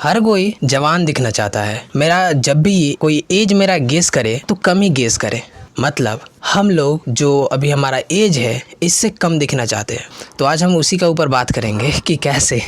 हर कोई जवान दिखना चाहता है। मेरा जब भी कोई एज मेरा गेस करे तो कम ही गेस करे, मतलब हम लोग जो अभी हमारा एज है इससे कम दिखना चाहते हैं। तो आज हम उसी का ऊपर बात करेंगे कि कैसे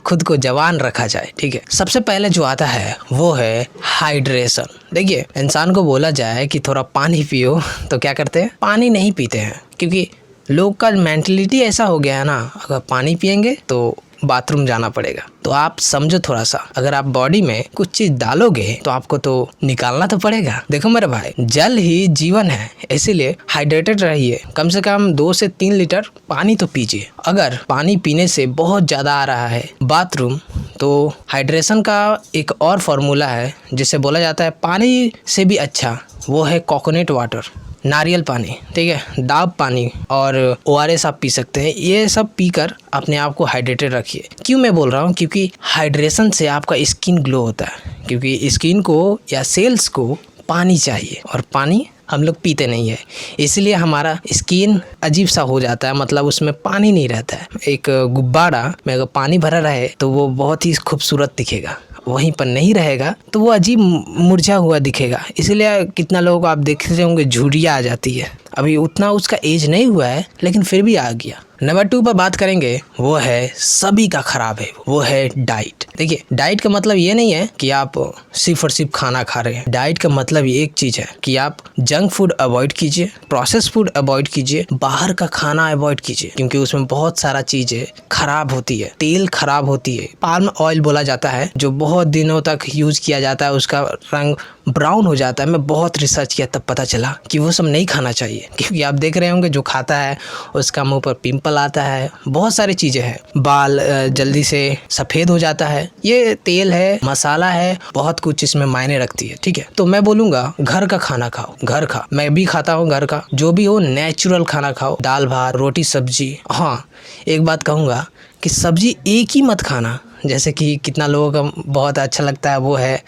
खुद को जवान रखा जाए। ठीक है, सबसे पहले जो आता है वो है हाइड्रेशन। देखिए, इंसान को बोला जाए कि थोड़ा पानी पियो तो क्या करते हैं, पानी नहीं पीते हैं, क्योंकि लोग का मेंटलिटी ऐसा हो गया है ना, अगर पानी पियेंगे तो बाथरूम जाना पड़ेगा। तो आप समझो थोड़ा सा, अगर आप बॉडी में कुछ चीज डालोगे तो आपको तो निकालना तो पड़ेगा। देखो मेरे भाई, जल ही जीवन है, इसीलिए हाइड्रेटेड रहिए। कम से कम 2 से 3 लीटर पानी तो पीजिए। अगर पानी पीने से बहुत ज़्यादा आ रहा है बाथरूम, तो हाइड्रेशन का एक और फार्मूला है जिसे बोला जाता है पानी से भी अच्छा, वो है कोकोनट वाटर, नारियल पानी। ठीक है, डाब पानी और ORS आप पी सकते हैं। ये सब पीकर अपने आप को हाइड्रेटेड रखिए। क्यों मैं बोल रहा हूँ, क्योंकि हाइड्रेशन से आपका स्किन ग्लो होता है, क्योंकि स्किन को या सेल्स को पानी चाहिए और पानी हम लोग पीते नहीं है, इसलिए हमारा स्किन अजीब सा हो जाता है, मतलब उसमें पानी नहीं रहता है। एक गुब्बारा में अगर पानी भरा रहे तो वो बहुत ही खूबसूरत दिखेगा, वहीं पर नहीं रहेगा तो वो अजीब मुरझा हुआ दिखेगा। इसलिए कितना लोगों को आप देखते होंगे झुर्रियाँ आ जाती है। अभी उतना उसका एज नहीं हुआ है लेकिन फिर भी आ गया। नंबर 2 पर बात करेंगे, वो है सभी का खराब है, वो है डाइट। देखिए, डाइट का मतलब ये नहीं है कि आप सिर्फ और सिर्फ खाना खा रहे हैं। डाइट का मतलब ये एक चीज़ है कि आप जंक फूड अवॉइड कीजिए, प्रोसेस फूड अवॉइड कीजिए, बाहर का खाना अवॉइड कीजिए, क्योंकि उसमें बहुत सारा चीज़ें खराब होती है। तेल खराब होती है, पाल्म ऑयल बोला जाता है, जो बहुत दिनों तक यूज़ किया जाता है, उसका रंग ब्राउन हो जाता है। मैं बहुत रिसर्च किया तब पता चला कि वो सब नहीं खाना चाहिए, क्योंकि आप देख रहे होंगे जो खाता है उसका मुंह पर पिंपल आता है, बहुत सारी चीज़ें हैं, बाल जल्दी से सफ़ेद हो जाता है। ये तेल है, मसाला है, बहुत कुछ इसमें मायने रखती है। ठीक है, तो मैं बोलूँगा घर का खाना खाओ, घर का। मैं भी खाता हूँ घर का, जो भी हो नेचुरल खाना खाओ, दाल भात रोटी सब्जी। हाँ, एक बात कहूँगा कि सब्जी एक ही मत खाना, जैसे कि कितना लोगों का बहुत अच्छा लगता है वो है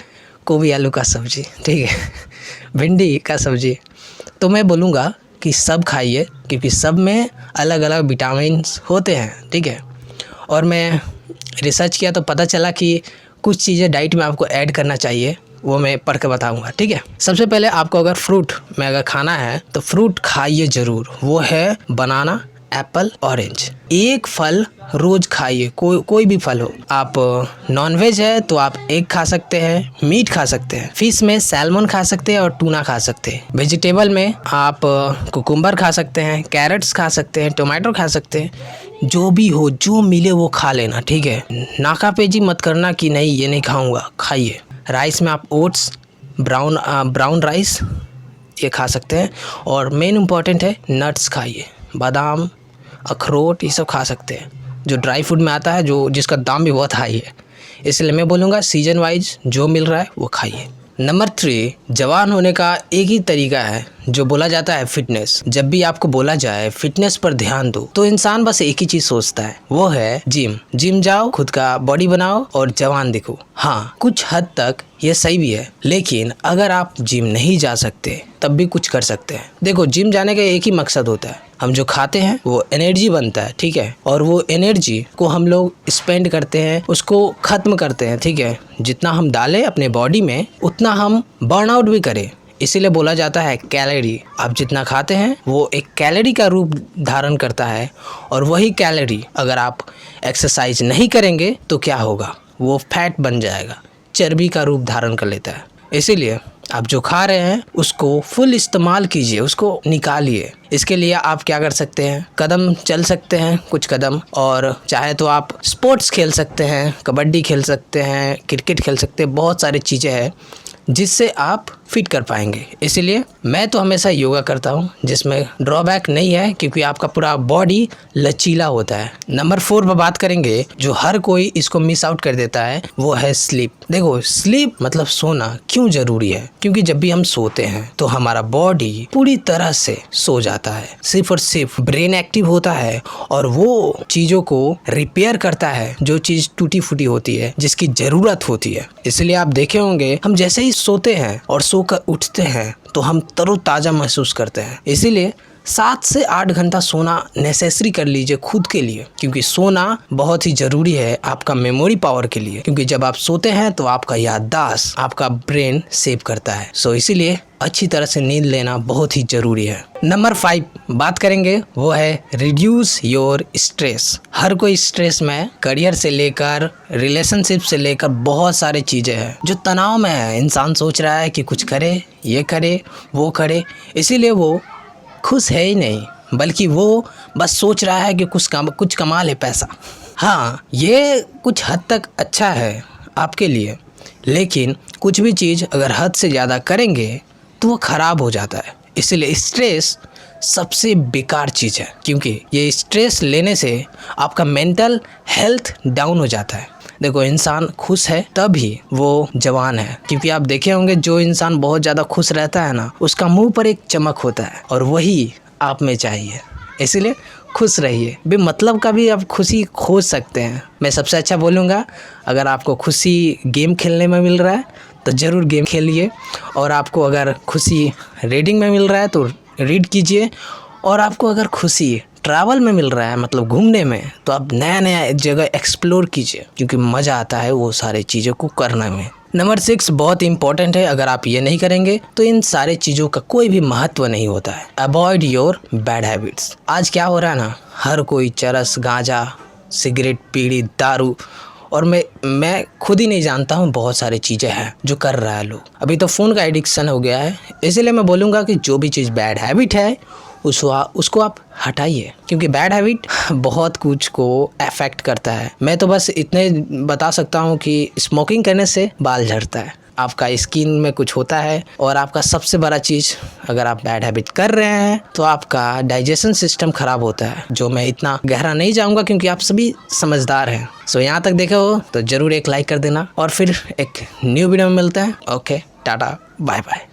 गोभी आलू का सब्जी, ठीक है, भिंडी का सब्जी। तो मैं बोलूँगा कि सब खाइए, क्योंकि सब में अलग अलग विटामिन्स होते हैं। ठीक है, और मैं रिसर्च किया तो पता चला कि कुछ चीज़ें डाइट में आपको ऐड करना चाहिए, वो मैं पढ़ के बताऊँगा। ठीक है, सबसे पहले आपको अगर फ्रूट में अगर खाना है तो फ्रूट खाइए ज़रूर, वो है बनाना, एप्पल, ऑरेंज। एक फल रोज खाइए, कोई भी फल हो। आप नॉनवेज है तो आप एग खा सकते हैं, मीट खा सकते हैं, फिश में सैल्मन खा सकते हैं और टूना खा सकते हैं। वेजिटेबल में आप कुकुम्बर खा सकते हैं, कैरेट्स खा सकते हैं, टोमेटो खा सकते हैं। जो भी हो, जो मिले वो खा लेना। ठीक है, नाकापेजी मत करना कि नहीं ये नहीं खाऊंगा, खाइए। राइस में आप ओट्स, ब्राउन राइस ये खा सकते हैं, और मेन इम्पॉर्टेंट है नट्स खाइए, बादाम, अखरोट, ये सब खा सकते हैं, जो ड्राई फूड में आता है, जो जिसका दाम भी बहुत हाई है। इसलिए मैं बोलूँगा सीजन वाइज जो मिल रहा है वो खाइए। नंबर 3, जवान होने का एक ही तरीका है जो बोला जाता है फिटनेस। जब भी आपको बोला जाए फिटनेस पर ध्यान दो तो इंसान बस एक ही चीज सोचता है, वो है जिम जाओ, खुद का बॉडी बनाओ और जवान दिखो। हाँ, कुछ हद तक ये सही भी है, लेकिन अगर आप जिम नहीं जा सकते तब भी कुछ कर सकते हैं। देखो, जिम जाने का एक ही मकसद होता है, हम जो खाते हैं वो एनर्जी बनता है। ठीक है, और वो एनर्जी को हम लोग स्पेंड करते हैं, उसको खत्म करते हैं। ठीक है, जितना हम डालें अपने बॉडी में उतना हम बर्न आउट भी करें। इसीलिए बोला जाता है कैलोरी, आप जितना खाते हैं वो एक कैलोरी का रूप धारण करता है, और वही कैलोरी अगर आप एक्सरसाइज नहीं करेंगे तो क्या होगा, वो फैट बन जाएगा, चर्बी का रूप धारण कर लेता है। इसीलिए आप जो खा रहे हैं उसको फुल इस्तेमाल कीजिए, उसको निकालिए। इसके लिए आप क्या कर सकते हैं, कदम चल सकते हैं कुछ कदम, और चाहे तो आप स्पोर्ट्स खेल सकते हैं, कबड्डी खेल सकते हैं, क्रिकेट खेल सकते हैं, बहुत सारी चीज़ें हैं जिससे आप फिट कर पाएंगे। इसीलिए मैं तो हमेशा योगा करता हूँ, जिसमें ड्रॉबैक नहीं है, क्योंकि आपका पूरा बॉडी लचीला होता है। नंबर 4 पर बात करेंगे, जो हर कोई इसको मिस आउट कर देता है, वो है स्लीप। देखो, स्लीप मतलब सोना क्यों जरूरी है, क्योंकि जब भी हम सोते हैं तो हमारा बॉडी पूरी तरह से सो जाता है, सिर्फ और सिर्फ ब्रेन एक्टिव होता है और वो चीज़ों को रिपेयर करता है, जो चीज़ टूटी फूटी होती है, जिसकी ज़रूरत होती है। इसलिए आप देखे होंगे, हम जैसे ही सोते हैं और सोकर उठते हैं तो हम तरोताज़ा महसूस करते हैं। इसीलिए 7 से 8 घंटा सोना नेसेसरी कर लीजिए खुद के लिए, क्योंकि सोना बहुत ही ज़रूरी है आपका मेमोरी पावर के लिए, क्योंकि जब आप सोते हैं तो आपका याददाश्त, आपका ब्रेन सेव करता है। सो इसीलिए अच्छी तरह से नींद लेना बहुत ही ज़रूरी है। नंबर 5 बात करेंगे वो है रिड्यूस योर स्ट्रेस। हर कोई स्ट्रेस में, करियर से लेकर रिलेशनशिप से लेकर बहुत सारी चीज़ें हैं जो तनाव में है। इंसान सोच रहा है कि कुछ करे, ये करे, वो करे, इसीलिए वो खुश है ही नहीं, बल्कि वो बस सोच रहा है कि कुछ कमा ले पैसा। हाँ, ये कुछ हद तक अच्छा है आपके लिए, लेकिन कुछ भी चीज़ अगर हद से ज़्यादा करेंगे तो वो ख़राब हो जाता है। इसलिए स्ट्रेस सबसे बेकार चीज़ है, क्योंकि ये स्ट्रेस लेने से आपका मेंटल हेल्थ डाउन हो जाता है। देखो, इंसान खुश है तभी वो जवान है, क्योंकि आप देखे होंगे जो इंसान बहुत ज़्यादा खुश रहता है ना, उसका मुंह पर एक चमक होता है, और वही आप में चाहिए। इसलिए खुश रहिए। बेमतलब का भी आप खुशी खोज सकते हैं। मैं सबसे अच्छा बोलूँगा, अगर आपको खुशी गेम खेलने में मिल रहा है तो ज़रूर गेम खेलिए, और आपको अगर खुशी रीडिंग में मिल रहा है तो रीड कीजिए, और आपको अगर खुशी ट्रैवल में मिल रहा है, मतलब घूमने में, तो आप नया नया जगह एक्सप्लोर कीजिए, क्योंकि मज़ा आता है वो सारी चीज़ों को करने में। नंबर 6 बहुत इंपॉर्टेंट है। अगर आप ये नहीं करेंगे तो इन सारे चीज़ों का कोई भी महत्व नहीं होता है। Avoid your bad habits. आज क्या हो रहा है ना, हर कोई चरस, गांजा, सिगरेट, बीड़ी, दारू, और मैं खुद ही नहीं जानता हूँ, बहुत सारी चीज़ें हैं जो कर रहा है लोग। अभी तो फ़ोन का एडिक्शन हो गया है। इसलिए मैं बोलूँगा कि जो भी चीज़ बैड हैबिट है उसको आप हटाइए, क्योंकि बैड हैबिट बहुत कुछ को अफेक्ट करता है। मैं तो बस इतने बता सकता हूँ कि स्मोकिंग करने से बाल झड़ता है, आपका स्किन में कुछ होता है, और आपका सबसे बड़ा चीज़, अगर आप बैड हैबिट कर रहे हैं तो आपका डाइजेशन सिस्टम ख़राब होता है, जो मैं इतना गहरा नहीं जाऊँगा क्योंकि आप सभी समझदार हैं। सो यहाँ तक देखे हो तो ज़रूर एक लाइक कर देना, और फिर एक न्यू वीडियो में मिलते हैं। Okay, tata, bye bye.